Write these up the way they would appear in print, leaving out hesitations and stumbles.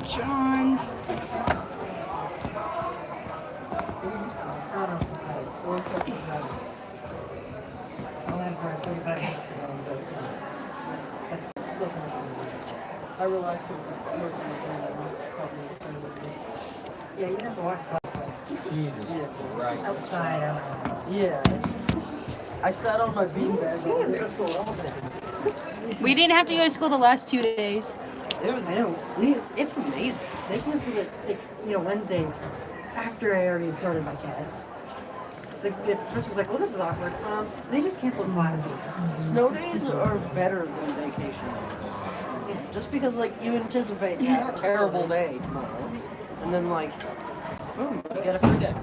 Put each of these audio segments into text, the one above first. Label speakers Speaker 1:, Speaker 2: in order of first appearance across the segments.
Speaker 1: John.
Speaker 2: I relaxed with most of the time.
Speaker 3: Yeah, you have to watch
Speaker 4: Jesus Christ.
Speaker 3: outside.
Speaker 2: Yeah. I sat on my beanbag.
Speaker 1: We didn't have to go to school the last 2 days.
Speaker 2: It was.
Speaker 3: I know. It's amazing. They can see that, Wednesday, after I already started my test. The professor was like, well, this is awkward. They just canceled classes.
Speaker 2: Snow days are better than vacation days. Just because, like, you anticipate to have a terrible day tomorrow, and then, like, boom, you get a free day.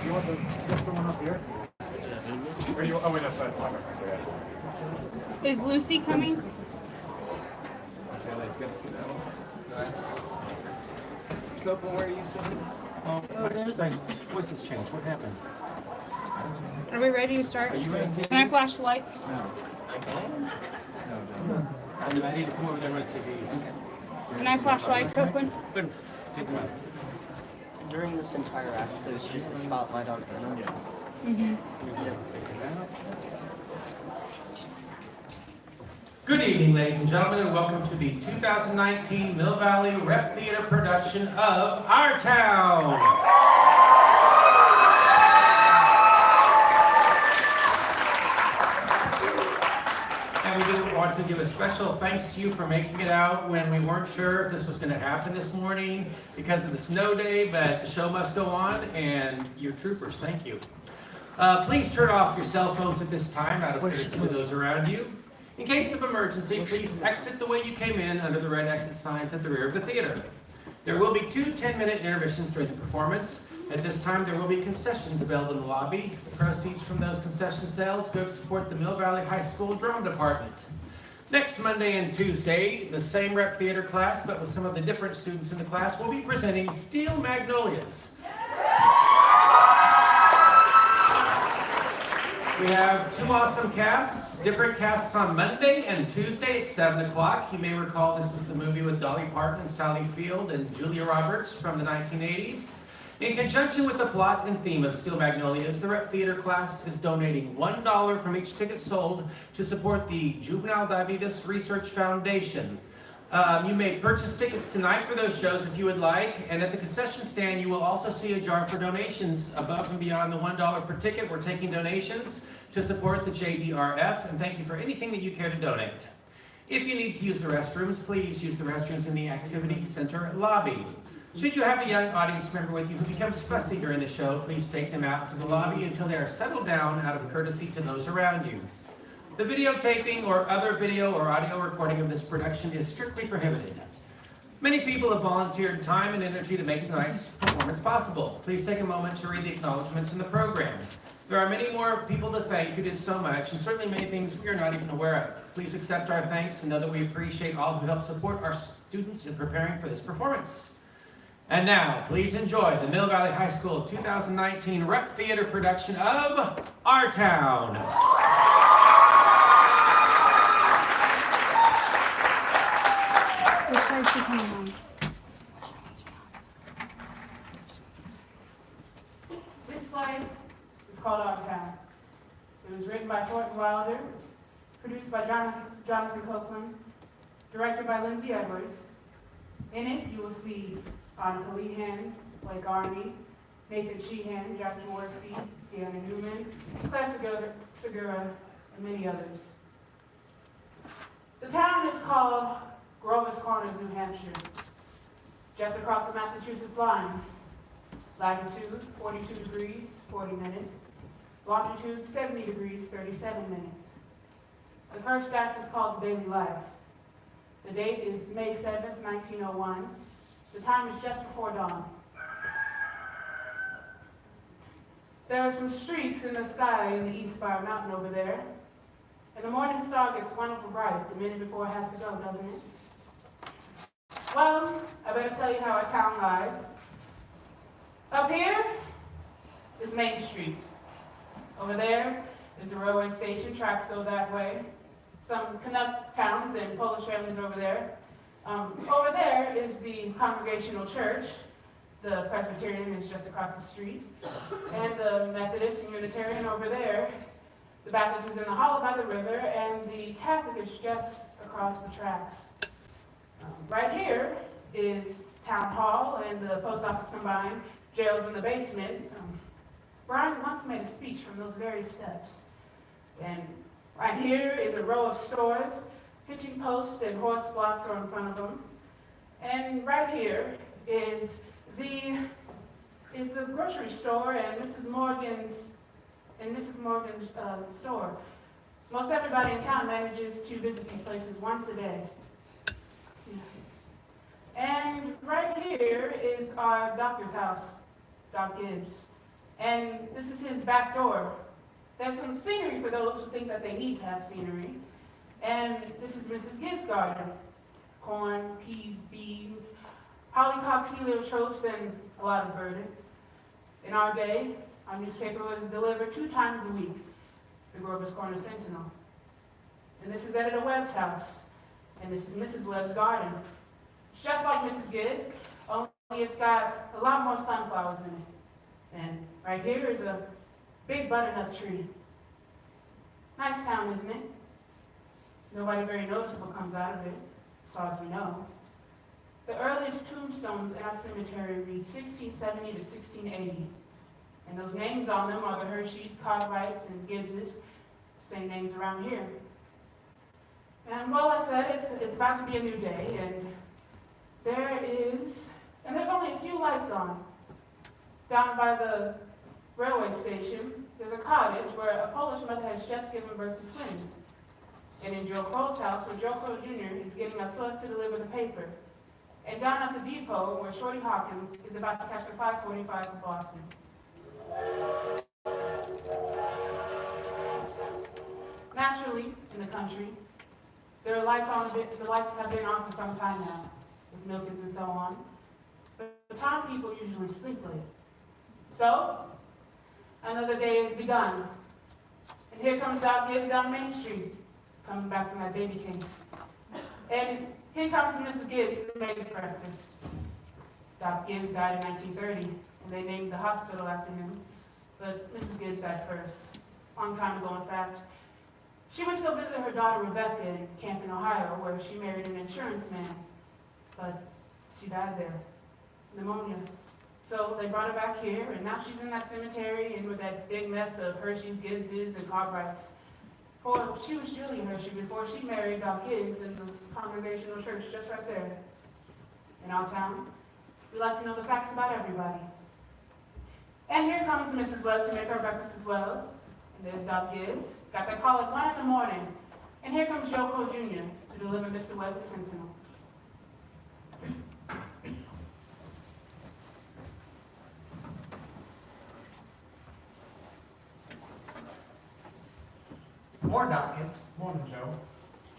Speaker 3: You want this one up here?
Speaker 5: Where do you? Oh wait, no, sorry, it's not. So yeah.
Speaker 1: Is Lucy coming?
Speaker 4: Okay, like, get us skedaddle.
Speaker 2: Coco, where are you sitting?
Speaker 4: Oh, my voice has changed. What happened?
Speaker 1: Are we ready to start?
Speaker 4: Are you ready?
Speaker 1: Can I flash the lights?
Speaker 4: No. Okay. No. I'm ready to come over there and see these.
Speaker 1: Can I flash the lights open?
Speaker 4: Good. Take them out.
Speaker 2: During this entire act, there's just a spotlight on Venom.
Speaker 4: Take it out. Good evening, ladies and gentlemen, and welcome to the 2019 Mill Valley Rep Theater production of Our Town. And we do want to give a special thanks to you for making it out when we weren't sure if this was going to happen this morning because of the snow day, but the show must go on, and your troopers, thank you. Please turn off your cell phones at this time out of courtesy to those around you. In case of emergency, please exit the way you came in under the red exit signs at the rear of the theater. There will be 2 10-minute intermissions during the performance. At this time, there will be concessions available in the lobby. The proceeds from those concession sales go to support the Mill Valley High School Drama Department. Next Monday and Tuesday, the same Rep Theater class, but with some of the different students in the class, will be presenting Steel Magnolias. We have 2 awesome casts, different casts on Monday and Tuesday at 7 o'clock. You may recall this was the movie with Dolly Parton, Sally Field, and Julia Roberts from the 1980s. In conjunction with the plot and theme of Steel Magnolias, the Rep Theater class is donating $1 from each ticket sold to support the Juvenile Diabetes Research Foundation. You may purchase tickets tonight for those shows if you would like, and at the concession stand you will also see a jar for donations above and beyond the $1 per ticket. We're taking donations to support the JDRF, and thank you for anything that you care to donate. If you need to use the restrooms, please use the restrooms in the Activity Center lobby. Should you have a young audience member with you who becomes fussy during the show, please take them out to the lobby until they are settled down out of courtesy to those around you. The videotaping or other video or audio recording of this production is strictly prohibited. Many people have volunteered time and energy to make tonight's performance possible. Please take a moment to read the acknowledgments in the program. There are many more people to thank who did so much, and certainly many things we are not even aware of. Please accept our thanks and know that we appreciate all who help support our students in preparing for this performance. And now, please enjoy the Mill Valley High School 2019 Rep Theater production of Our Town.
Speaker 1: Which side is she coming on?
Speaker 6: This play is called Our Town. It was written by Thornton Wilder, produced by Jonathan Copeland, directed by Lindsay Edwards. In it, you will see Annika Lehan, Blake Army, Nathan Sheehan, Jackie Morrissey, Deanna Newman, Claire Segura, and many others. The town is called Grover's Corners, New Hampshire, just across the Massachusetts line. Latitude, 42 degrees, 40 minutes. Longitude, 70 degrees, 37 minutes. The first act is called The Daily Life. The date is May 7th, 1901. The time is just before dawn. There are some streaks in the sky in the East Spire Mountain over there. And the morning star gets wonderful bright the minute before it has to go, doesn't it? Well, I better tell you how our town lies. Up here is Main Street. Over there is the railway station, tracks go that way. some Canuck towns and Polish families over there. Over there is the Congregational Church. The Presbyterian is just across the street. And the Methodist and Unitarian over there. The Baptist is in the hollow by the river, and the Catholic is just across the tracks. Right here is Town Hall and the post office combined, jails in the basement. Brian once made a speech from those very steps. And right here is a row of stores, hitching posts and horse blocks are in front of them. And right here is the grocery store and Mrs. Morgan's store. Most everybody in town manages to visit these places once a day. Yeah. And right here is our doctor's house, Doc Gibbs. And this is his back door. There's some scenery for those who think that they need to have scenery. And this is Mrs. Gibbs' garden. Corn, peas, beans, hollyhocks, heliotropes, and a lot of verdant. In our day, our newspaper was delivered 2 times a week, the Grover's Corner Sentinel. And this is Editor Webb's house. And this is Mrs. Webb's garden. It's just like Mrs. Gibbs, only it's got a lot more sunflowers in it. And right here is a big butternut tree. Nice town, isn't it? Nobody very noticeable comes out of it, as far as we know. The earliest tombstones in our cemetery read 1670 to 1680. And those names on them are the Hershey's, Cartwrights, and Gibbses, same names around here. And well, I said it's about to be a new day, and there's only a few lights on. Down by the railway station, there's a cottage where a Polish mother has just given birth to twins. And in Joe Crow's house, where Joe Crow Jr. is getting up so as to deliver the paper. And down at the depot, where Shorty Hawkins is about to catch the 545 for Boston. Naturally, in the country, there are lights on. The lights have been on for some time now, with Milkins and so on. But the town people usually sleep late. So, another day has begun. And here comes Doc Gibbs down Main Street, coming back from that baby case. And here comes Mrs. Gibbs to make breakfast. Doc Gibbs died in 1930, and they named the hospital after him. But Mrs. Gibbs died first, a long time ago in fact. She went to go visit her daughter Rebecca in Canton, Ohio, where she married an insurance man. But she died there, pneumonia. So they brought her back here, and now she's in that cemetery and with that big mess of Hershey's, Gibbses, and Cartwrights. For she was Julia Hershey before she married Doc Gibbs in the Congregational Church just right there. In our town, we like to know the facts about everybody. And here comes Mrs. Webb to make her breakfast as well. And there's Doc Gibbs. Got that call at 1 in the morning. And here comes Joe Crow Jr. to deliver Mr. Webb the Sentinel.
Speaker 7: Morning, Doc Gibbs.
Speaker 5: Morning, Joe.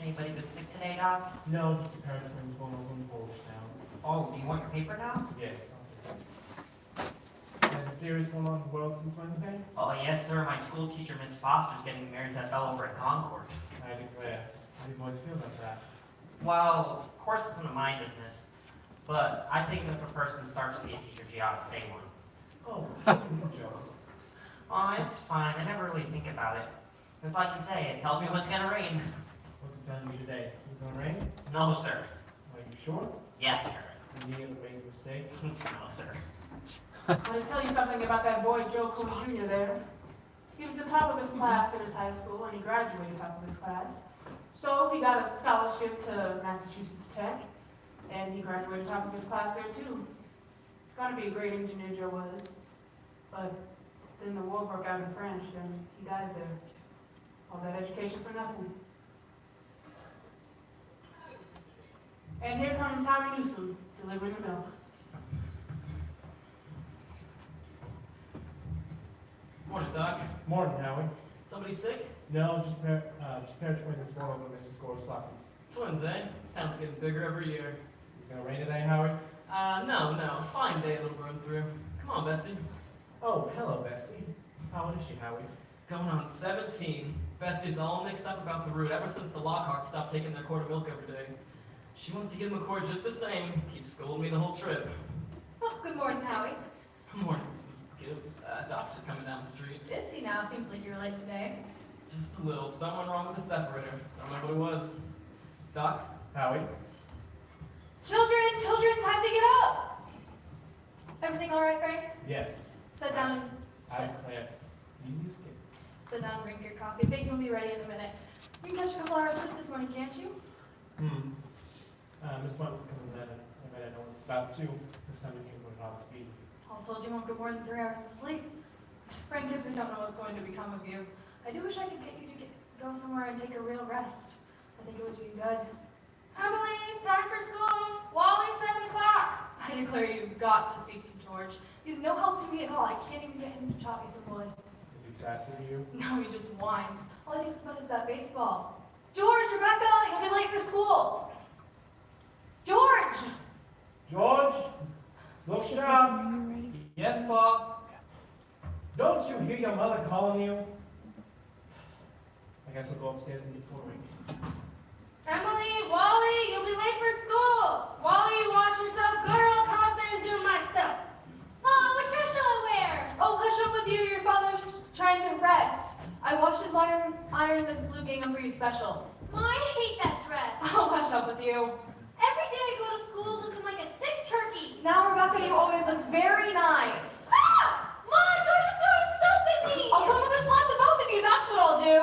Speaker 7: Anybody been sick today, Doc?
Speaker 5: No, just a pair of twins going over in Polish town.
Speaker 7: Oh, do you want your paper now?
Speaker 5: Yes. Anything serious going on in the world since Wednesday?
Speaker 7: Oh, yes, sir. My school teacher, Miss Foster's getting married to that fellow over at Concord.
Speaker 5: I declare. How do you boys feel about that?
Speaker 7: Well, of course it's none of my business, but I think if a person starts to be a teacher, you ought to stay one.
Speaker 5: Oh, Joe.
Speaker 7: Oh, it's fine. I never really think about it. It's like you say, it tells me what's gonna rain.
Speaker 5: What's it telling you today? Is it gonna rain?
Speaker 7: No, sir.
Speaker 5: Are you sure?
Speaker 7: Yes, sir.
Speaker 5: You need the rain for sake?
Speaker 7: No, sir.
Speaker 6: I want to tell you something about that boy, Joe Crow Jr. there. He was the top of his class in his high school, and he graduated top of his class. So he got a scholarship to Massachusetts Tech, and he graduated top of his class there too. Gonna be a great engineer, Joe was. But then the war broke out in France, and he died there. All that education for nothing. And here comes Howie Newsom, delivering the milk.
Speaker 8: Morning, Doc.
Speaker 5: Morning, Howie.
Speaker 8: Somebody sick?
Speaker 5: No, just a pair of twins going over Mrs. Gorslocky's.
Speaker 8: Twins, eh? This town's getting bigger every year.
Speaker 5: Is it gonna rain today, Howie?
Speaker 8: No. Fine day it'll run through. Come on, Bessie.
Speaker 5: Oh, hello, Bessie. How old is she, Howie?
Speaker 8: Going on 17. Bessie's all mixed up about the route ever since the Lockhart stopped taking their quart of milk every day. She wants to give him a quart just the same, keeps scolding me the whole trip.
Speaker 9: Oh, good morning, Howie.
Speaker 8: Morning, Mrs. Gibbs. Doc's just coming down the street.
Speaker 9: Is he now? Seems like you're late today.
Speaker 8: Just a little. Something wrong with the separator. Don't know what it was. Doc?
Speaker 5: Howie?
Speaker 9: Children, time to get up! Everything all right, Frank?
Speaker 5: Yes.
Speaker 9: Sit down and
Speaker 5: I'm Clint. Easy escape.
Speaker 9: sit down and drink your coffee. Bacon will be ready in a minute. You can catch a couple hours sleep this morning, can't you?
Speaker 5: Miss Martin's coming in. I bet I know it's about 2. This time we can go top speed.
Speaker 9: Paul told you won't get more than 3 hours of sleep. Frank Gibbs, I don't know what's going to become of you. I do wish I could get you to go somewhere and take a real rest. I think it would do you good.
Speaker 10: Emily, time for school. Wally, 7 o'clock.
Speaker 9: I declare you've got to speak to George. He's no help to me at all. I can't even get him to chop me some wood.
Speaker 5: Is he sassy to you?
Speaker 9: No, he just whines. All I think about is that baseball. George, Rebecca, you'll be late for school. George!
Speaker 5: George? Look up. Yes, Bob? Don't you hear your mother calling you? I guess I'll go upstairs and get 4 weeks.
Speaker 10: Emily, Wally, you'll be late for school. Wally, wash yourself. Good, or I'll come up there and do it myself.
Speaker 9: Mom, what dress shall I wear? Oh, hush up with you. Your father's trying to rest. I washed and ironed the blue gingham for you special.
Speaker 10: Mom, I hate that dress.
Speaker 9: Oh, hush up with you.
Speaker 10: Every day I go to school looking like a sick turkey.
Speaker 9: Now, Rebecca, you always look very nice.
Speaker 10: Ah! Mom, don't you throwing soap at me.
Speaker 9: I'll come up and slap the both of you. That's what I'll do.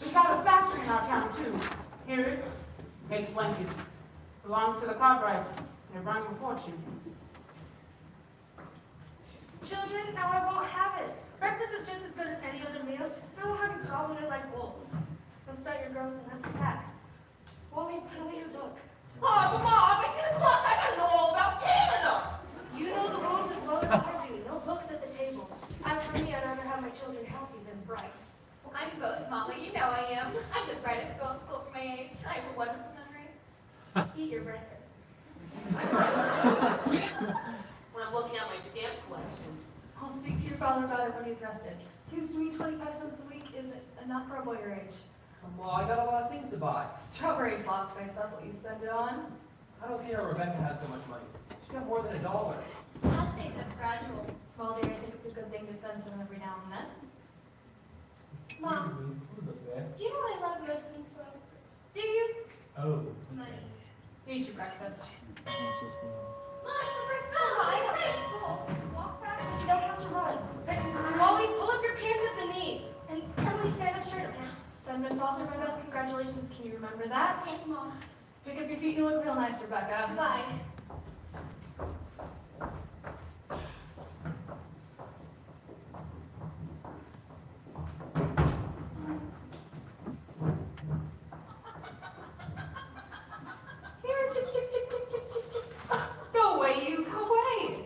Speaker 6: We've got a factory in our town, too. Here, makes blankets. Belongs to the Cartwrights. They're running a fortune.
Speaker 10: Children, now I won't have it. Breakfast is just as good as any other meal. I will have you gobbling it like wolves. Let's start your girls and let's packed. Wally, put away your book.
Speaker 8: Oh, Mom, it's 10 o'clock. I gotta know all about Canada.
Speaker 10: You know the rules as well as I do. No books at the table. As for me, I'd rather have my children healthy than bright.
Speaker 9: I'm both, Mama. You know I am. I'm the brightest girl in school for my age. I have a wonderful memory.
Speaker 10: Eat your breakfast.
Speaker 7: When I'm looking at my stamp collection.
Speaker 9: I'll speak to your father about it when he's rested. Seems to me 25 cents a week isn't enough for a boy your age.
Speaker 8: Well, I got a lot of things to buy.
Speaker 9: Strawberry phosphate, that's what you spend it on.
Speaker 8: I don't see how Rebecca has so much money. She's got more than $1.
Speaker 9: I'll save them gradual. Well, dear, I think it's a good thing to spend some every now and then.
Speaker 10: Mom,
Speaker 5: Who's up there?
Speaker 10: do you know what I love most in this world? Do you?
Speaker 5: Oh.
Speaker 10: Money.
Speaker 9: Eat your breakfast.
Speaker 10: Mom, it's the first bell. I don't have school. Walk back, but you don't have to run. Wally, pull up your pants at the knee. And Emily, stand up straight.
Speaker 9: Send Miss Foster my best congratulations. Can you remember that?
Speaker 10: Yes, Mom.
Speaker 9: Pick up your feet. You look real nice, Rebecca.
Speaker 10: Bye.
Speaker 9: Here, chick, chick, chick, chick, chick, chick, chick. Go away, you. Go away.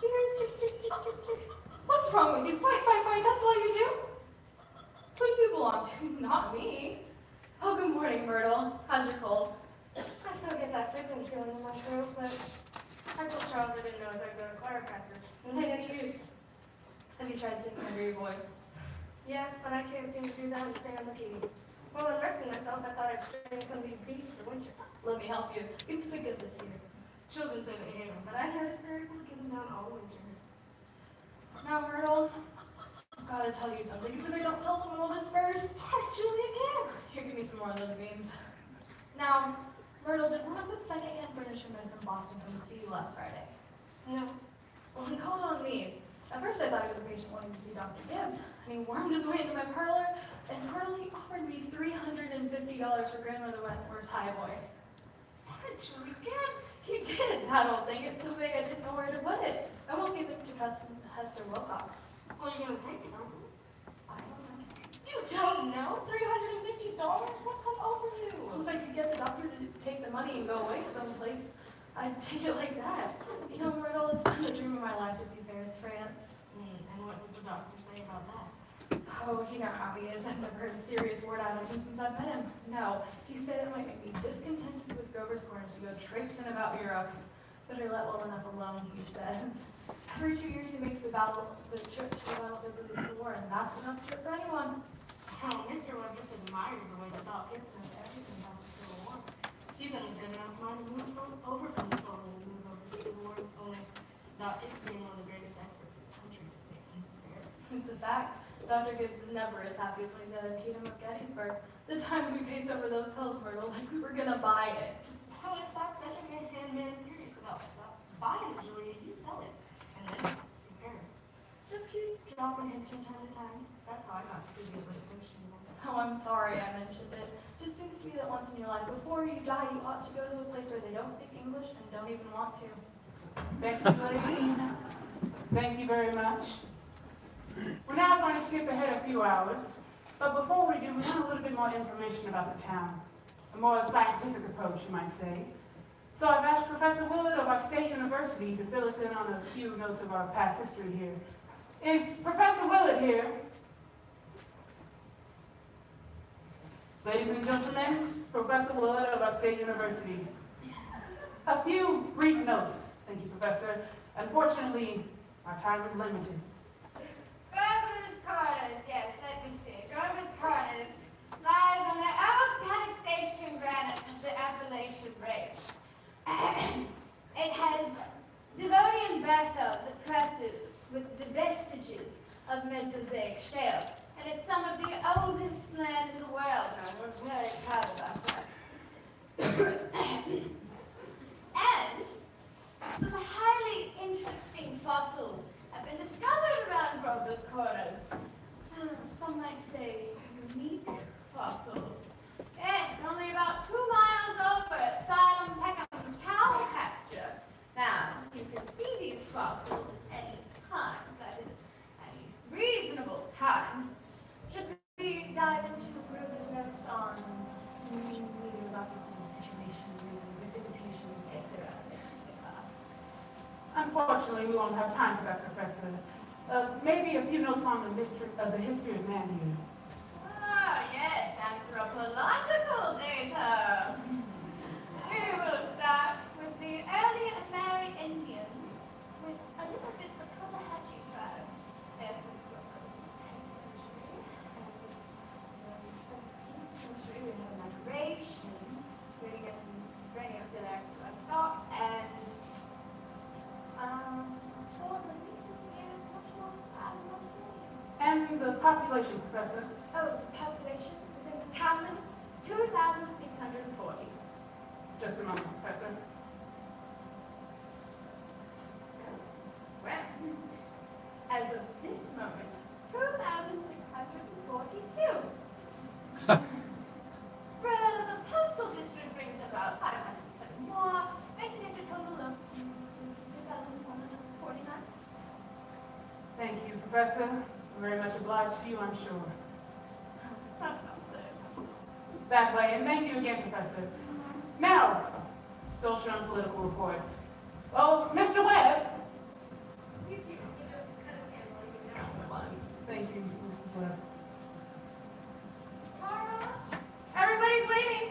Speaker 9: Here, chick, chick, chick, chick, chick. What's wrong with you? Fight, fight, fight. That's all you do? Who do you belong to? Not me. Oh, good morning, Myrtle. How's your cold?
Speaker 10: I still get that tickling feeling in my throat, but I told Charles I didn't know as I'd go to choir practice. And they didn't use.
Speaker 9: Have you tried singing under your voice?
Speaker 10: Yes, but I can't seem to do that and stay on the key. While I'm resting myself, I thought I'd string some of these beats for winter.
Speaker 9: Let me help you. It's been good this year.
Speaker 10: Children say they hate them, but I noticed they're able to get them down all winter.
Speaker 9: Now, Myrtle, I've got to tell you something. Because if I don't tell someone all this first,
Speaker 10: Julia can't.
Speaker 9: here, give me some more of those beans. Now, Myrtle, did one of those second-hand furniture men from Boston come to see you last Friday?
Speaker 10: No.
Speaker 9: Well, he called on me. At first, I thought he was a patient wanting to see Dr. Gibbs, and he wormed his way into my parlor, and Myrtle, he offered me $350 for Grandmother Wentworth's highboy.
Speaker 10: What, Julie Gibbs?
Speaker 9: He did. That old thing. It's so big, I didn't know where to put it. I won't give it to Hester Wilcox.
Speaker 10: Well, you're gonna take it, aren't you?
Speaker 9: I don't know.
Speaker 10: You don't know? $350? What's come over you?
Speaker 9: Well, if I could get the doctor to take the money and go away someplace, I'd take it like that. You know, Myrtle, it's been the dream of my life to see Paris, France.
Speaker 10: And what does the doctor say about that?
Speaker 9: Oh, you know how he is. I've never heard a serious word out of him since I've met him. No, he said it might make me discontented with Grover's Corners to go traipsing about Europe.
Speaker 10: Better let well enough alone, he says. Every 2 years he makes the trip to the battlefields of the Civil War, and that's enough trip for anyone.
Speaker 11: Hell, Mr. Webb just admires the way the Doc gets into everything about the Civil War. He said he's good enough mind to move over from the Civil War and move over to the Civil War, only Doc Gibbs being one of the greatest experts in the country just makes him scared.
Speaker 10: It's a fact. Dr. Gibbs is never as happy as when he's at Antietam of Gettysburg. The times we paced over those hills, Myrtle, like we were gonna buy it.
Speaker 11: Hell, if that second-hand man is serious about buying the Julia, you sell it. And then to see Paris. Just keep dropping hints from time to time. That's how I got to see the British.
Speaker 10: Oh, I'm sorry I mentioned it. Just seems to be that once in your life, before you die, you ought to go to a place where they don't speak English and don't even want to.
Speaker 6: Thank you, ladies. Thank you very much. We're now going to skip ahead a few hours, but before we do, we want a little bit more information about the town. A more scientific approach, you might say. So I've asked Professor Willard of our State University to fill us in on a few notes of our past history here. Is Professor Willard here? Ladies and gentlemen, Professor Willard of our State University. A few brief notes. Thank you, Professor. Unfortunately, our time is limited.
Speaker 12: Grover's Corners, yes, let me see. Grover's Corners lies on the Alpine granites of the Appalachian Range. It has Devonian basalt that presses with the vestiges of Mesozoic shale. And it's some of the oldest land in the world, and we're very proud about that. And some highly interesting fossils have been discovered around Grover's Corners. Some might say unique fossils. Yes, only about 2 miles over at Siloam Peckham's cow pasture. Now, you can see these fossils at any time, that is, any reasonable time. Should we dive into Rose's notes on reading about the situation, precipitation, etc., etc.?
Speaker 6: Unfortunately, we won't have time for that, Professor. Maybe a few notes on the history of man here.
Speaker 12: Ah, yes, anthropological data. We will start with the early Amerindian, with a little bit of Cotahatchee tribe. Yes, of course, that was in the 10th century. In the 17th century, we have migration, bringing up the livestock, and for the recent years, much more stagnant.
Speaker 6: And the population, Professor?
Speaker 12: Oh, the population within the townlands, 2,640.
Speaker 6: Just a moment, Professor.
Speaker 12: Well, as of this moment, 2,642. The postal district brings about 507 more, making it a total of 2,149.
Speaker 6: Thank you, Professor. Very much obliged to you, I'm sure. That way, and thank you again, Professor. Now, social and political report. Oh, Mr. Webb. Thank you, Mrs. Webb.
Speaker 12: Everybody's leaving.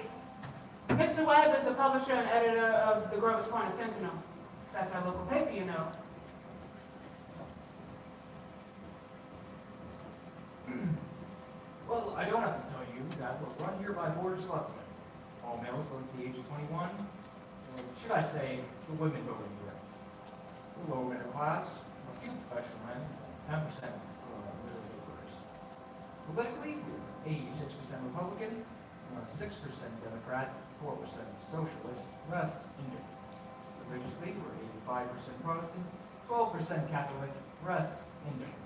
Speaker 6: Mr. Webb is the publisher and editor of the Grover's Corner Sentinel. That's our local paper, you know.
Speaker 13: Well, I don't have to tell you that we're run here by Board of Selectmen. All males over the age of 21, or should I say, the women voting here. The lower middle class, a few professional men, 10% middle laborers. Politically, we're 86% Republican, 6% Democrat, 4% Socialist, rest indifferent. Religiously, we're 85% Protestant, 12% Catholic, rest indifferent.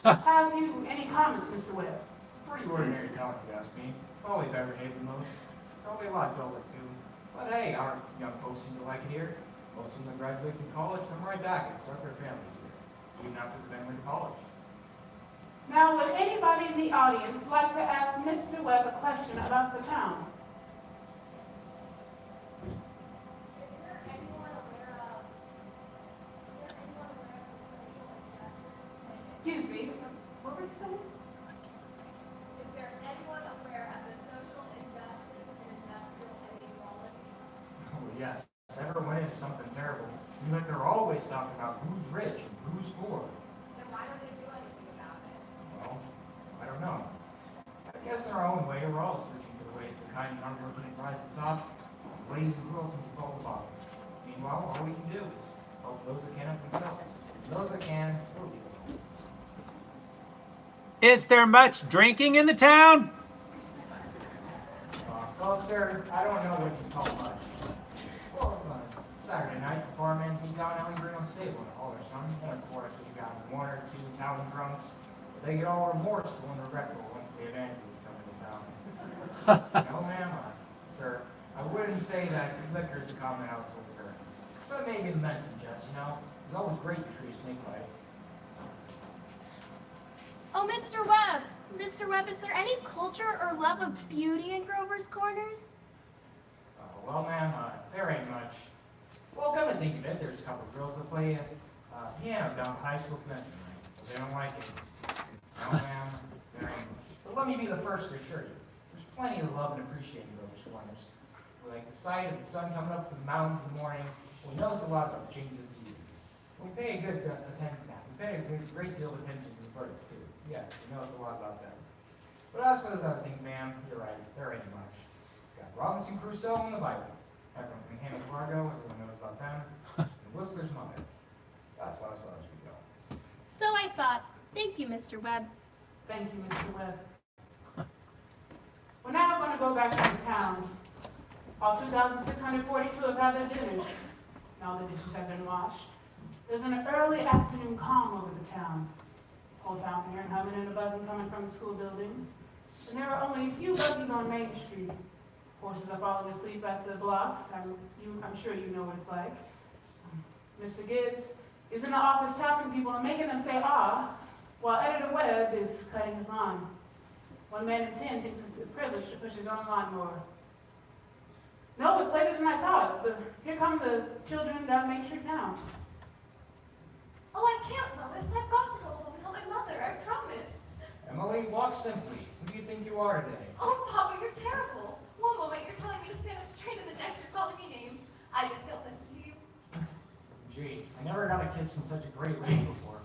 Speaker 6: Have you any comments, Mr. Webb?
Speaker 13: Pretty ordinary town, if you ask me. Probably better behaved than most. Probably a lot duller, too. But hey, our young folks seem to like it here. Most of them graduate from college, come right back and start their families here, even after the men went to college.
Speaker 6: Now, would anybody in the audience like to ask Mr. Webb a question about the town? Excuse me, what were you saying?
Speaker 9: Is there anyone aware of the social injustice in industrial inequality?
Speaker 13: Oh, yes. Everyone is something terrible. guess in our own way, we're all searching for the way to the kind and hardworking that rise to the top, blaze and grow some fall to the bottom. Meanwhile, all we can do is help those that can help themselves. And those that can, will be.
Speaker 4: Is there much drinking in the town?
Speaker 13: Well, sir, I don't know what you call much. Well, Saturday nights, the farmhands meet down alley bring on stable and all their son. And of course, we got one or two town drunks. But they get all remorseful and regretful once the evangelists come into town. No, ma'am, sir, I wouldn't say that liquor is a common household occurrence. But maybe the men suggest, it's always great to treat a snake bite.
Speaker 12: Oh, Mr. Webb! Mr. Webb, is there any culture or love of beauty in Grover's Corners?
Speaker 13: Well, ma'am, there ain't much. Well, come to think of it, there's a couple of girls that play piano down at high school commencement night, but they don't like it. No, ma'am, there ain't much. But let me be the first to assure you, there's plenty to love and appreciate in Grover's Corners. We like the sight of the sun coming up from the mountains in the morning. We notice a lot about the change of the seasons. We pay a good attention to that. We pay a great deal of attention to the birds, too. Yes, we notice a lot about them. But as for those other things, ma'am, you're right, there ain't much. Got Robinson Crusoe and the Bible. Everyone from Hannah's Largo, everyone knows about them. And Whistler's mother. That's about as far as we go.
Speaker 12: So I thought. Thank you, Mr. Webb.
Speaker 6: Thank you, Mr. Webb. We're now going to go back into town. All 2,642 have had their dinners. Now the dishes have been washed. There's an early afternoon calm over the town. Whole town here and humming and a buzzing coming from the school buildings. And there are only a few buses on Main Street. Horses are falling asleep at the blocks. I'm sure you know what it's like. Mr. Gibbs is in the office tapping people and making them say ah, while Editor Webb is cutting his lawn. 1 man in 10 thinks it's a privilege to push his own lawnmower. No, it's later than I thought. But here come the children down Main Street now.
Speaker 9: Oh, I can't, Lois. I've got to go home and tell my mother. I promise.
Speaker 13: Emily, walk simply. Who do you think you are today?
Speaker 9: Oh, Papa, you're terrible. One moment you're telling me to stand up straight, and the next you're calling me names. I just don't listen to you.
Speaker 13: Gee, I never got a kiss from such a great lady before.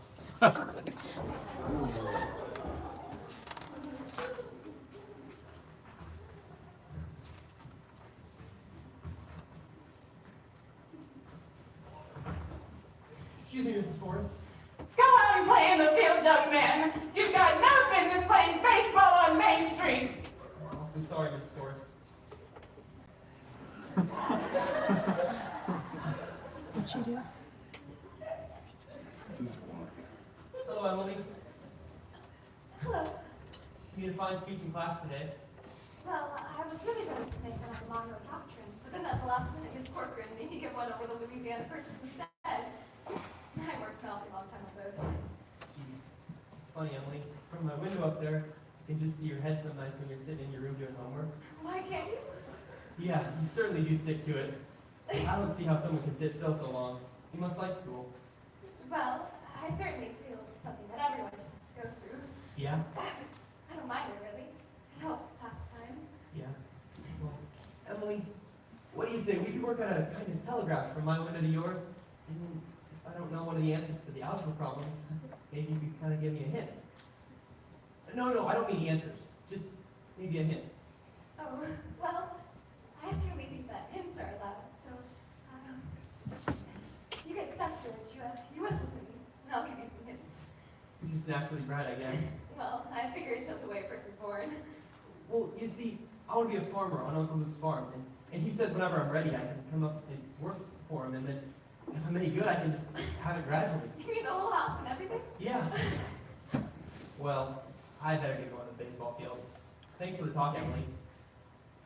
Speaker 8: Excuse me, Mrs. Forrest.
Speaker 6: Go out and play in the field, young man. You've got no business playing baseball on Main Street.
Speaker 8: I'm sorry, Mrs. Forrest.
Speaker 1: What'd she do?
Speaker 8: Hello, Emily.
Speaker 9: Hello.
Speaker 8: You made a fine speech in class today.
Speaker 9: Well, I was really going to make one on the Monroe Doctrine, but then at the last minute, Miss Corcoran made me get one over the Louisiana Purchase instead. I worked an awfully long time with those.
Speaker 8: Gee, it's funny, Emily. From my window up there, I can just see your head some nights when you're sitting in your room doing homework.
Speaker 9: Why can't you?
Speaker 8: Yeah, you certainly do stick to it. I don't see how someone can sit still so long. You must like school.
Speaker 9: Well, I certainly feel it's something that everyone should go through.
Speaker 8: Yeah?
Speaker 9: I don't mind it, really. It helps pass the time.
Speaker 8: Yeah. Well, Emily, what do you say? We could work on a kind of telegraph from my window to yours, and then if I don't know one of the answers to the algebra problems, maybe you could kind of give me a hint. No, I don't mean the answers. Just maybe a hint.
Speaker 9: Oh, well, I certainly think that hints are allowed, so, you get stuck, George. You whistle to me, and I'll give you some hints.
Speaker 8: You're just naturally bright, I guess.
Speaker 9: Well, I figure it's just the way a person's born.
Speaker 8: Well, you see, I want to be a farmer on Uncle Luke's farm, and he says whenever I'm ready, I can come up and work for him, and then if I'm any good, I can just have it gradually.
Speaker 9: You mean the whole house and everything?
Speaker 8: Yeah. Well, I better get going to the baseball field. Thanks for the talk, Emily.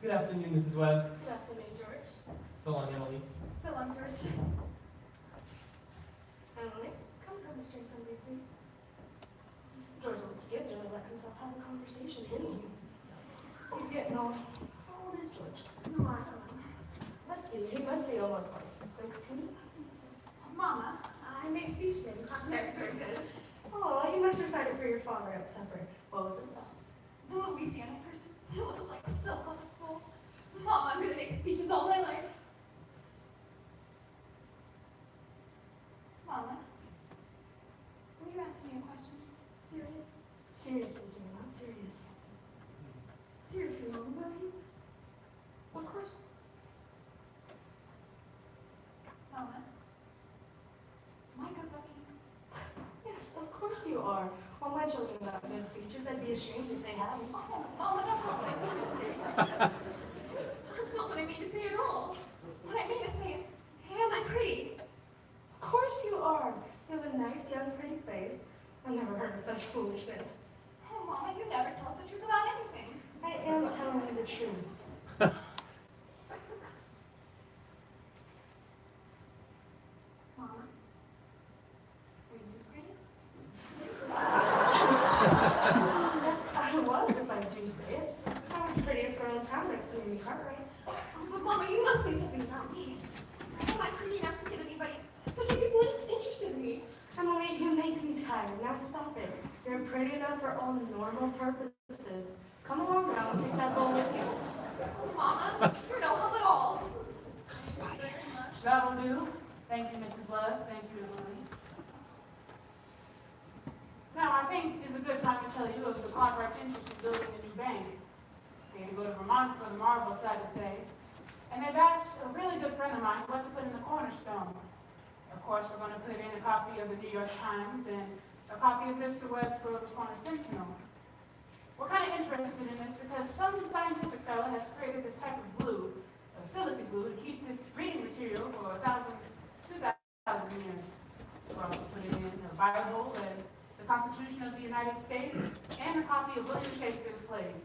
Speaker 8: Good afternoon, Mrs. Webb.
Speaker 9: Good afternoon, George.
Speaker 8: So long, Emily.
Speaker 9: So long, George. Emily, come and drink some of these, please.
Speaker 11: George will give him to let himself have a conversation, didn't he? He's getting old. How old is George?
Speaker 9: No, I don't know.
Speaker 11: Let's see, he must be almost like 16.
Speaker 9: Mama, I made a speech today. The class is very good.
Speaker 11: Oh, you must recite it for your father at supper. What was it about?
Speaker 9: The Louisiana Purchase. It was like silk on the school. Mom, I'm going to make speeches all my life. Mama, will you ask me a question? Serious?
Speaker 11: Seriously, dear, not serious. are. All my children have good features. I'd be ashamed if they hadn't.
Speaker 9: Oh, Mama, that's not what I mean to say. That's not what I mean to say at all. What I mean to say is, hey, am I pretty?
Speaker 11: Of course you are. You have a nice, young, pretty face. I've never heard of such foolishness.
Speaker 9: Oh, Mama, you never tell us the truth about anything.
Speaker 11: I am telling you the truth.
Speaker 9: Mama, were you pretty?
Speaker 11: Yes, I was, if I do say it. I was pretty for a time next to Amy Cartwright.
Speaker 9: Oh, but Mama, you must say something about me. Am I pretty enough to get anybody, so many people interested in me?
Speaker 11: Emily, you make me tired. Now stop it. You're pretty enough for all normal purposes. Come along now and take that bowl with you.
Speaker 9: Oh, Mama, you're no help at all.
Speaker 6: That'll do. Thank you, Mrs. Love. Thank you, Emily. Now, I think it's a good time to tell you of the Cartwright interest in building a new bank. They had to go to Vermont for the marble, sad to say. And they've asked a really good friend of mine what to put in the cornerstone. Of course, we're going to put in a copy of the New York Times and a copy of Mr. Webb's Grover's Corner Sentinel. We're kind of interested in this because some scientific fellow has created this type of glue, silica glue, to keep this reading material for 2,000 years. We'll also put it in the Bible and the Constitution of the United States and a copy of William Shakespeare's plays.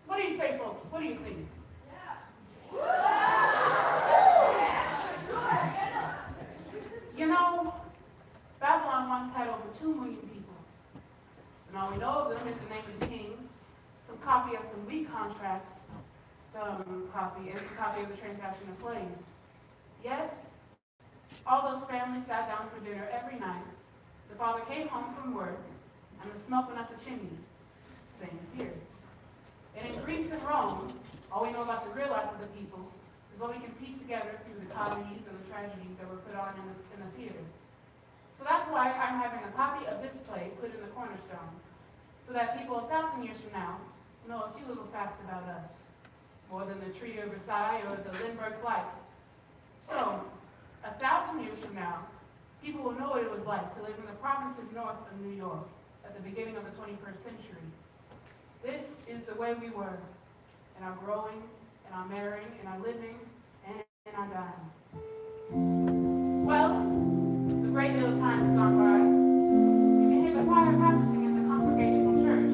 Speaker 6: What do you say, folks? What do you think? You know, Babylon once had over 2 million people. And all we know of them is the name of the kings, some copy of some wheat contracts, some copy of the transaction of slaves. Yet, all those families sat down for dinner every night. The father came home from work, and the smoke went up the chimney. Same as here. And in Greece and Rome, all we know about the real life of the people is what we can piece together through the comedies and the tragedies that were put on in the theater. So that's why I'm having a copy of this play put in the cornerstone, so that people 1,000 years from now know a few little facts about us, more than the Treaty of Versailles or the Lindbergh Flight. So, 1,000 years from now, people will know what it was like to live in the provinces north of New York at the beginning of the 21st century. This is the way we were, in our growing, in our marrying, in our living, and in our dying. Well, the great deal of time has gone by. You can hear the choir practicing in the congregational church.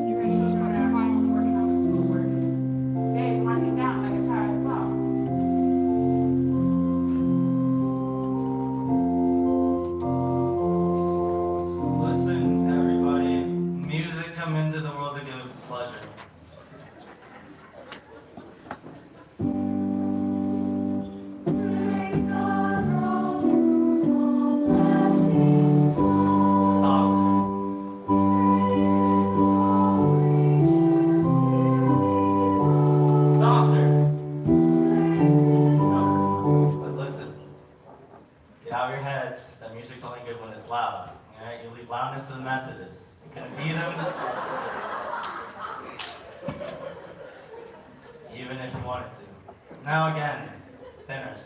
Speaker 6: You ready to start our choir working on the schoolwork? The day is winding down like a tired clock.
Speaker 14: Listen, everybody. Music come into the world to give pleasure. Loudness to the Methodists. You couldn't beat them. Even if you wanted to. Now again, tenors.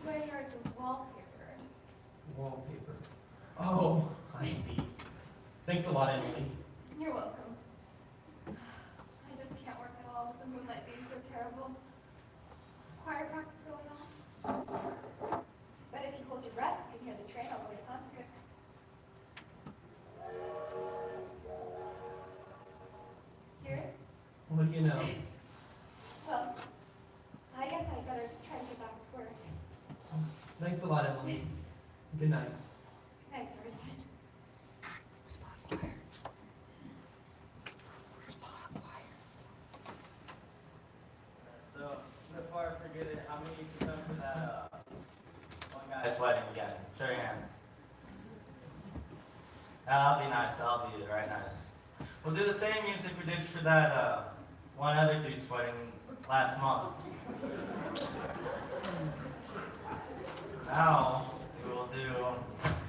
Speaker 12: swear yard's a wallpaper.
Speaker 8: Wallpaper. Oh, I see. Thanks a lot, Emily.
Speaker 9: You're welcome. I just can't work at all with the moonlight being so terrible. Choir practice going on. But if you hold your breath, you can hear the train all the way to Pontica. Hear it?
Speaker 8: What do you know?
Speaker 9: Well, I guess I better try to get back to work.
Speaker 8: Thanks a lot, Emily. Good night.
Speaker 9: Good night, George.
Speaker 14: So, before I forget it, how many can come for that, one guy's wedding again? Show your hands. That'll be nice, that'll be right nice. We'll do the same music we did for that, one other dude's wedding last month. Now, we will do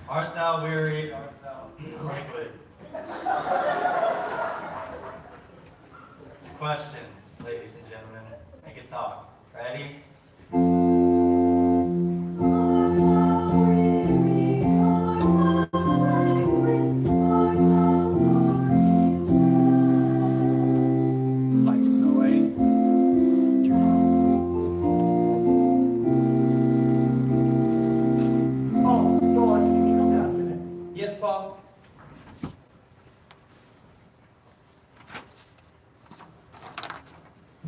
Speaker 14: Art Thou Weary, Art Thou Liquid. Question, ladies and gentlemen. Make it talk. Ready?
Speaker 5: Lights go away. Oh, George, can you come down a minute?
Speaker 8: Yes, Bob?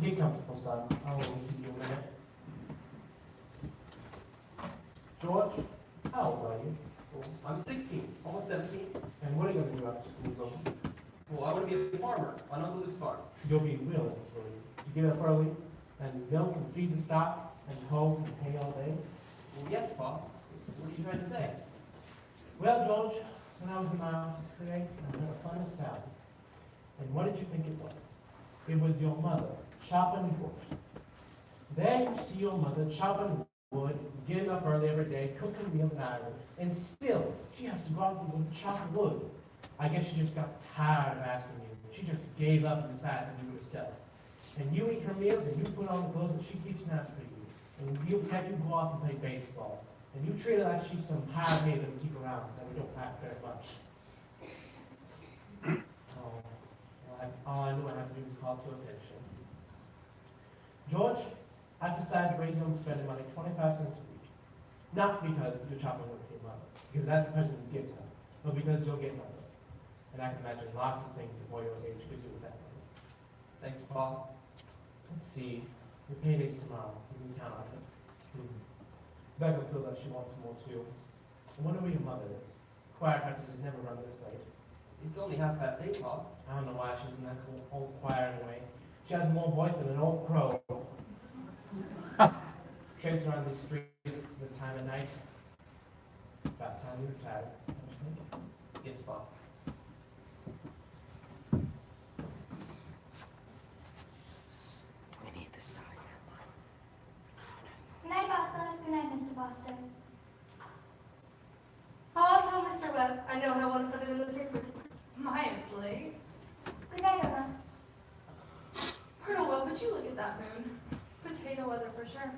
Speaker 5: Get comfortable, son. I'll only give you a minute. George, how old are you?
Speaker 8: I'm 16, almost 17.
Speaker 5: And what are you going to do after school's over?
Speaker 8: Well, I want to be a farmer on Uncle Luke's farm.
Speaker 5: You'll be real early. You get up early and milk and feed the stock and hoe and hay all day.
Speaker 8: Well, yes, Bob. What are you trying to say?
Speaker 5: Well, George, when I was in my office today, I heard a funny sound. And what did you think it was? It was your mother chopping wood. There you see your mother chopping wood, getting up early every day, cooking meals and ironing, and still she has to go out and chop wood. I guess she just got tired of asking you. She just gave up and decided to do it herself. And you eat her meals and you put on the clothes that she keeps nice for you. And you let you go off and play baseball. And you treat her like she's some hired maiden to keep around that we don't like very much. All I knew I had to do was call to attention. George, I've decided to raise you on spending money 25 cents a week. Not because you're chopping with your mother, because that's the person who gives her, but because you'll get mother. And I can imagine lots of things a boy your age could do with that money.
Speaker 8: Thanks, Paul.
Speaker 5: Let's see, your payday's tomorrow. You can count on it. Becca will feel that she wants more too. I wonder where your mother is. Choir practice has never run this late.
Speaker 8: It's only 8:30, Paul.
Speaker 5: I don't know why she's in that old choir anyway. She has more voice than an old crow. Traipses around these streets at the time of night. About time you retired.
Speaker 8: Yes, Paul.
Speaker 2: We need the sign.
Speaker 12: Good night, Martha. Good night, Mr. Foster.
Speaker 11: Oh, I'll tell Mr. Webb. I know he'll want to put it in the paper.
Speaker 9: My, it's late.
Speaker 12: Good night, Emma.
Speaker 11: Colonel Webb, would you look at that moon? Potato weather for sure.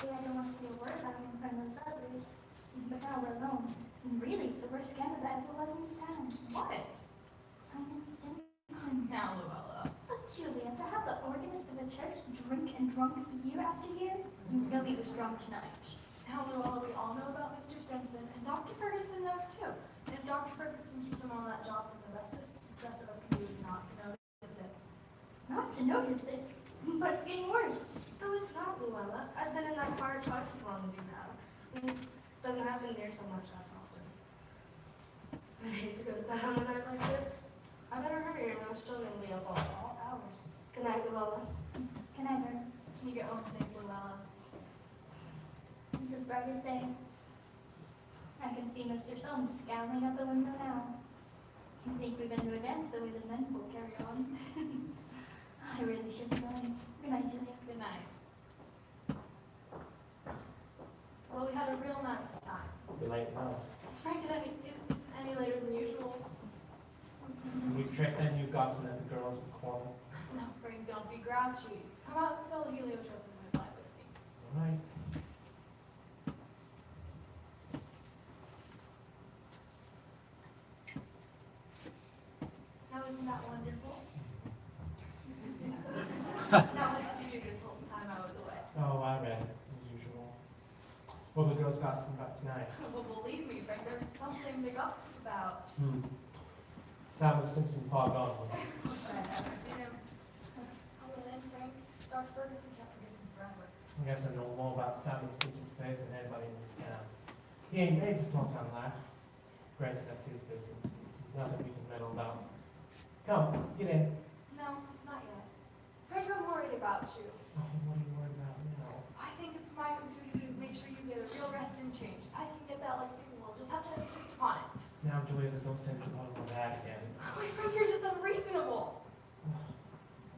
Speaker 12: Really, I don't want to say a word about him in front of those others. But now we're alone. And really, it's the worst scandal that ever was in this town.
Speaker 9: What?
Speaker 12: Simon Stimson.
Speaker 9: Now, Luella.
Speaker 12: But Julia, to have the organist of a church drink and drunk year after year, you really was drunk tonight.
Speaker 11: Now, Luella, we all know about Mr. Stimson, and Dr. Ferguson knows too. And if Dr. Ferguson keeps him on that job, then the rest of us can do is not to notice it.
Speaker 12: Not to notice it, but it's getting worse.
Speaker 11: No, it's not, Luella. I've been in that choir twice as long as you have. And it doesn't happen near so much as often. I hate to go to bed on a night like this. I better hurry or those children will be up all hours. Good night, Luella.
Speaker 12: Good night, Myrna.
Speaker 11: Can you get home safe, Luella?
Speaker 12: Mrs. Brother's Day. I can see Mr. Soames scowling out the window now. I think we've been to a dance the way the men will carry on. I really should be going. Good night, Julia.
Speaker 9: Good night.
Speaker 11: Well, we had a real nice time.
Speaker 5: Good night now.
Speaker 11: Frank, it's any later than usual.
Speaker 5: You tricked and you gossiped at the girls' corner.
Speaker 11: No,
Speaker 10: grouchy. Come out and smell the heliotrope in my flat with me.
Speaker 5: All right.
Speaker 10: Now, isn't that wonderful? Now, what did you do this whole time I was away?
Speaker 5: Oh, I read, as usual. Well, the girls gossiping about tonight.
Speaker 10: Well, believe me, Frank, there's something to gossip about.
Speaker 5: Simon Simpson fogged on, was it?
Speaker 10: I've never seen him. Hello then, Frank. Dr. Ferguson can't forget him forever.
Speaker 5: I guess I know more about Simon Simpson's face than anybody in this town. He ain't made for small town life. Granted, that's his business. It's nothing we can meddle about. Come, get in.
Speaker 10: No, not yet. Frank, I'm worried about you.
Speaker 5: Oh, what are you worried about now?
Speaker 10: I think it's my duty to make sure you get a real rest and change. I can get that like Satan will. Just have to insist upon it.
Speaker 5: Now, Julia, there's no sense in talking about that again.
Speaker 10: Wait, Frank, you're just unreasonable.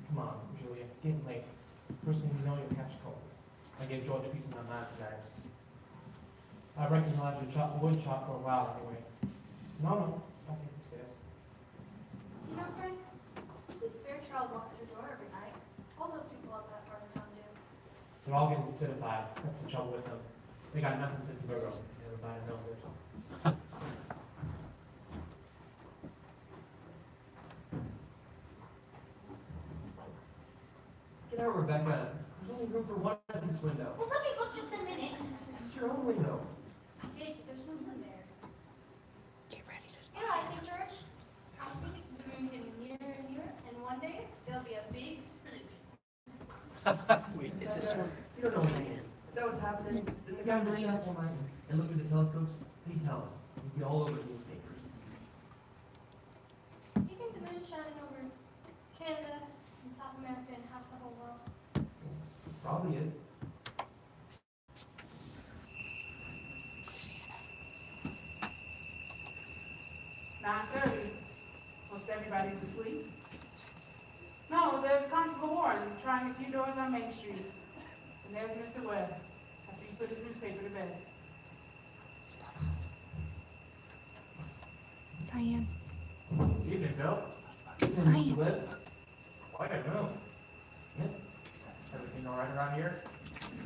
Speaker 5: Come on, Julia, it's getting late. First thing you know, you'll catch a cold. I gave George a piece of my mind today. I reckon he'll have to chop the wood chop for a while anyway. No, stop here upstairs.
Speaker 10: You know, Frank, there's this Fairchild walks your door every night. All those people up that part of town do.
Speaker 5: They're all getting acidified. That's the trouble with them. They got nothing fit to burrow. Everybody knows it. Get out, Rebecca. There's only room for one at this window.
Speaker 12: Well, let me look just a minute.
Speaker 5: It's your own window.
Speaker 12: I did, but there's no one there.
Speaker 1: Get ready to
Speaker 12: You know what I think, George? I think the moon's getting nearer and nearer, and one day there'll be a big split.
Speaker 2: Wait, is this one?
Speaker 8: You don't know what I am. If that was happening, then the guys that sat all night and looked at the telescopes, they'd tell us. We'd be all over the newspapers.
Speaker 10: Do you think the moon's shining over Canada and South America and half the whole world?
Speaker 8: Probably is.
Speaker 6: Most everybody's asleep. No, there's Constable Warren trying a few doors on Main Street. And there's Mr. Webb, after he put his newspaper to bed.
Speaker 1: Cyan.
Speaker 13: Good evening, Bill.
Speaker 1: Cyan.
Speaker 13: Quite a room. Everything all right around here?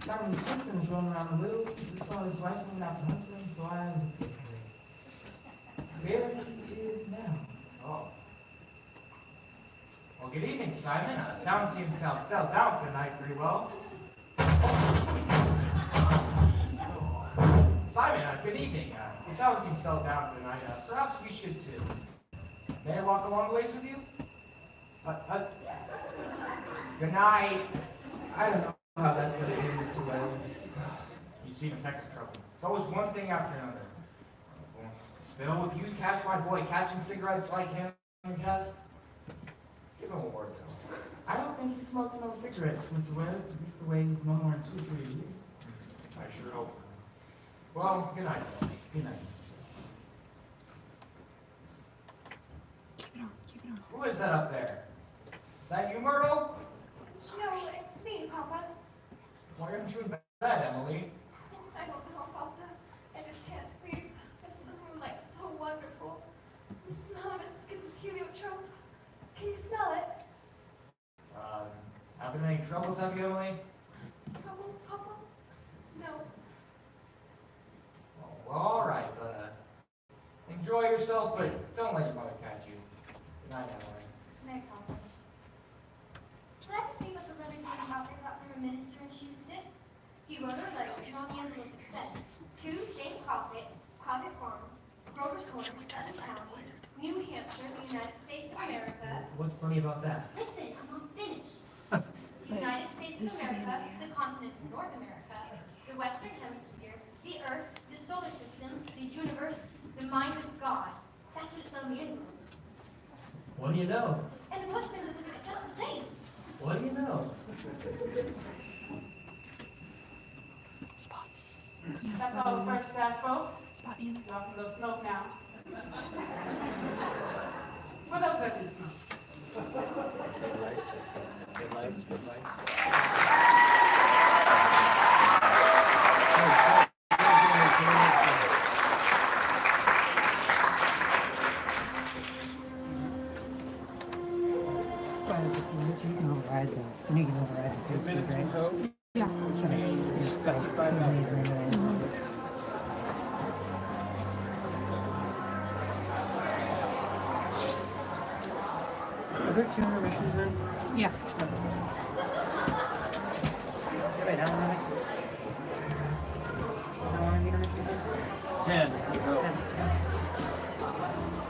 Speaker 5: Simon Simpson was running around the little. We saw his wife going out to husband, so I looked at her. There he is now.
Speaker 13: Oh. Well, good evening, Simon. Town seems to have settled down for the night pretty well. Simon, good evening. The town seems settled down for the night. Perhaps we should too. May I walk along the ways with you? Good night.
Speaker 5: I don't know how that's going to end, Mr. Webb.
Speaker 13: You seem in heck of trouble. It's always one thing after another. Bill, if you catch my boy catching cigarettes like him, just give him a word, Bill.
Speaker 5: I don't think he smokes no cigarettes, Mr. Webb. At least the way he's no more than 2 or 3 a year.
Speaker 13: I sure hope. Well, good night, Bill.
Speaker 5: Good night.
Speaker 1: Keep it on. Keep it on.
Speaker 13: Who is that up there? Is that you, Myrtle?
Speaker 10: No, it's me, Papa.
Speaker 13: Why aren't you in bed, Emily?
Speaker 10: I don't know, Papa. I just can't sleep. Isn't the moonlight so wonderful? The smell of it gives us heliotrope. Can you smell it?
Speaker 13: Having any troubles, have you, Emily?
Speaker 10: Troubles, Papa? No.
Speaker 13: Well, all right, but enjoy yourself, but don't let your mother catch you. Good night, Emily.
Speaker 10: No, Papa.
Speaker 12: Did I ever think about the letter Jane Crawford got from her minister when she was sick? He wrote her a letter and on the envelope it said, to Jane Crawford, Private Farms, Grover's Corner, Sutton County, New Hampshire, United States of America.
Speaker 8: What's funny about that?
Speaker 12: Listen, I'm not finished. The
Speaker 1: Wait,
Speaker 12: United States
Speaker 1: this is
Speaker 12: of
Speaker 1: the
Speaker 12: America,
Speaker 1: end of
Speaker 12: the continent of North America, the Western Hemisphere, the Earth, the solar system, the universe, the mind of God. That's what it said on the envelope.
Speaker 8: What do you know?
Speaker 12: And the postman would look at it just the same.
Speaker 8: What do you know?
Speaker 1: Spot.
Speaker 6: That's all the first staff, folks.
Speaker 1: Spot Anna.
Speaker 6: Y'all can go smoke now. For those that do smoke.
Speaker 2: Good lights.
Speaker 3: Right as a few minutes, you can override the. You know you can override the food speed, right?
Speaker 1: Yeah.
Speaker 3: Just like amazing anyways.
Speaker 2: Are there 200 missions then?
Speaker 1: Yeah.
Speaker 3: Wait, I don't know.